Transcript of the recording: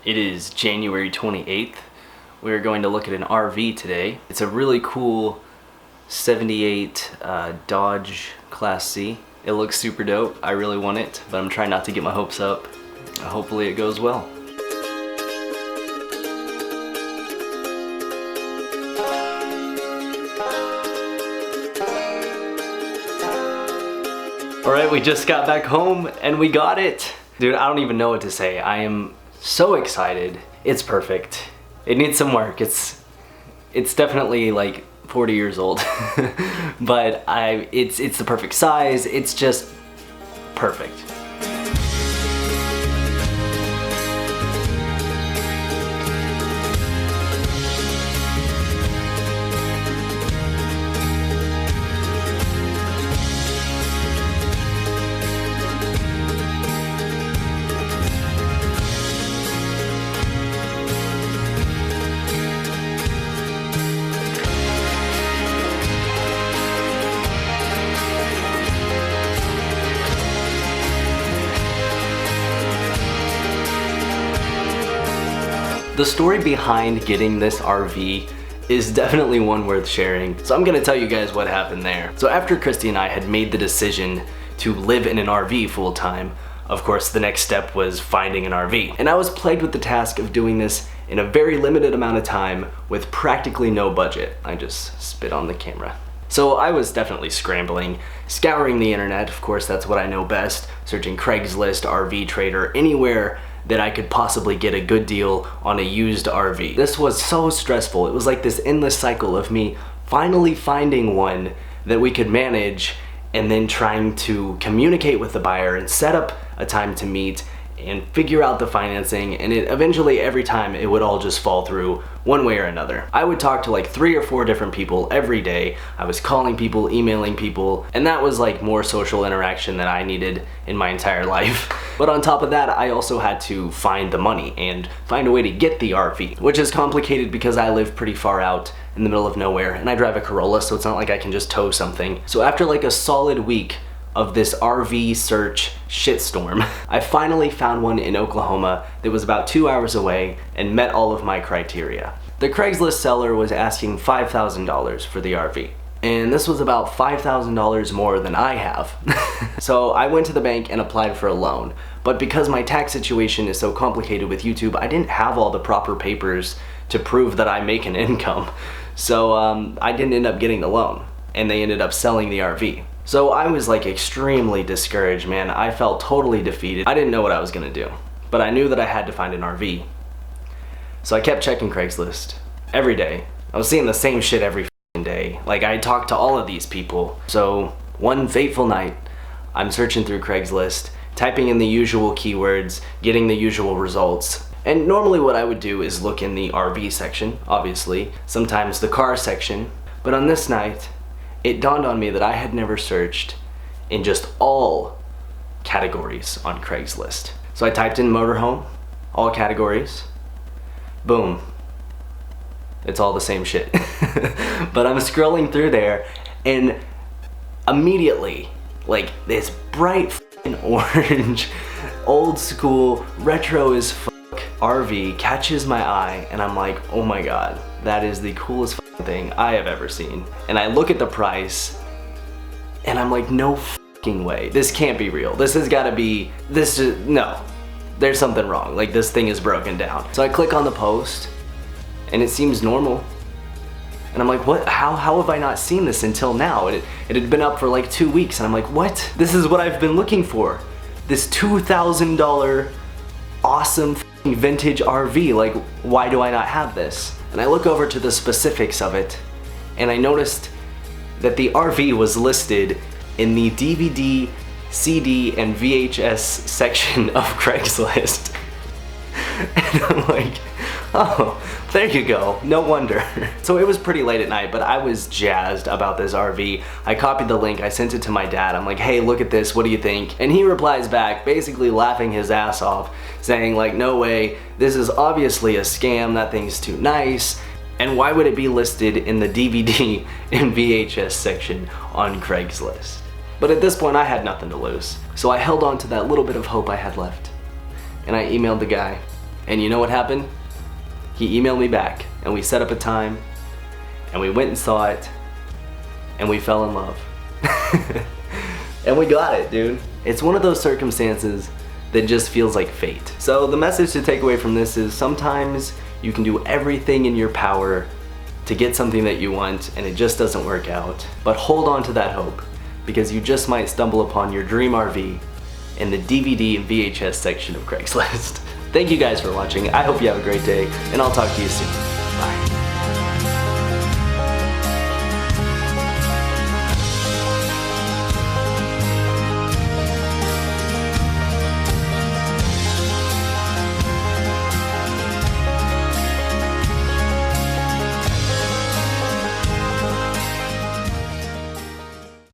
It is January 28th. We're going to look at an RV today. It's a really cool 78 Dodge Class C. It looks super dope. I really want it, but I'm trying not to get my hopes up. Hopefully it goes well. Alright, we just got back home and we got it. Dude, I don't even know what to say. I am so excited. It's perfect. It needs some work. It's definitely like 40 years old. But it's the perfect size. It's just perfect. The story behind getting this RV is definitely one worth sharing, so I'm gonna tell you guys what happened there. So after Christy and I had made the decision to live in an RV full time, of course the next step was finding an RV. And I was plagued with the task of doing this in a very limited amount of time with practically no budget. I just spit on the camera. So I was definitely scrambling, scouring the internet, of course that's what I know best, searching Craigslist, RV Trader, anywhere that I could possibly get a good deal on a used RV. This was so stressful. It was like this endless cycle of me finally finding one that we could manage and then trying to communicate with the buyer and set up a time to meet and figure out the financing, and eventually every time it would all just fall through one way or another. I would talk to like 3 or 4 different people every day. I was calling people, emailing people, and that was like more social interaction than I needed in my entire life. But on top of that, I also had to find the money and find a way to get the RV, which is complicated because I live pretty far out in the middle of nowhere and I drive a Corolla, so it's not like I can just tow something. So after like a solid week of this RV search shitstorm, I finally found one in Oklahoma that was about 2 hours away and met all of my criteria. The Craigslist seller was asking $5,000 for the RV, and this was about $5,000 more than I have. So I went to the bank and applied for a loan, but because my tax situation is so complicated with YouTube, I didn't have all the proper papers to prove that I make an income. So I didn't end up getting the loan, and they ended up selling the RV. So I was like extremely discouraged, man. I felt totally defeated. I didn't know what I was gonna do, but I knew that I had to find an RV. So I kept checking Craigslist every day. I was seeing the same shit every day. Like, I talked to all of these people. So one fateful night, I'm searching through Craigslist, typing in the usual keywords, getting the usual results. And normally what I would do is look in the RV section, obviously, sometimes the car section, but on this night, it dawned on me that I had never searched in just all categories on Craigslist. So I typed in motorhome, all categories, boom. It's all the same shit. But I'm scrolling through there and immediately, like this bright f***ing orange, old school, retro as fuck RV catches my eye, and I'm like, oh my god, that is the coolest thing I have ever seen. And I look at the price and I'm like, no fucking way, this can't be real. This has got to be, no, there's something wrong. Like, this thing is broken down. So I click on the post and it seems normal, and I'm like, what, how have I not seen this until now? It had been up for like 2 weeks, and I'm like, what? This is what I've been looking for. This $2,000 awesome vintage RV. Like, why do I not have this? And I look over to the specifics of it, and I noticed that the RV was listed in the DVD, CD, and VHS section of Craigslist. And I'm like, oh, there you go, no wonder. So it was pretty late at night, but I was jazzed about this RV. I copied the link, I sent it to my dad. I'm like, hey, look at this, what do you think? And he replies back, basically laughing his ass off, saying like, no way, this is obviously a scam, that thing's too nice, and why would it be listed in the DVD and VHS section on Craigslist? But at this point I had nothing to lose, so I held on to that little bit of hope I had left, and I emailed the guy, And you know what happened? He emailed me back and we set up a time and we went and saw it and we fell in love. And we got it, dude. It's one of those circumstances that just feels like fate. So the message to take away from this is sometimes you can do everything in your power to get something that you want and it just doesn't work out. But hold on to that hope, because you just might stumble upon your dream RV in the DVD and VHS section of Craigslist. Thank you guys for watching. I hope you have a great day, and I'll talk to you soon. Bye.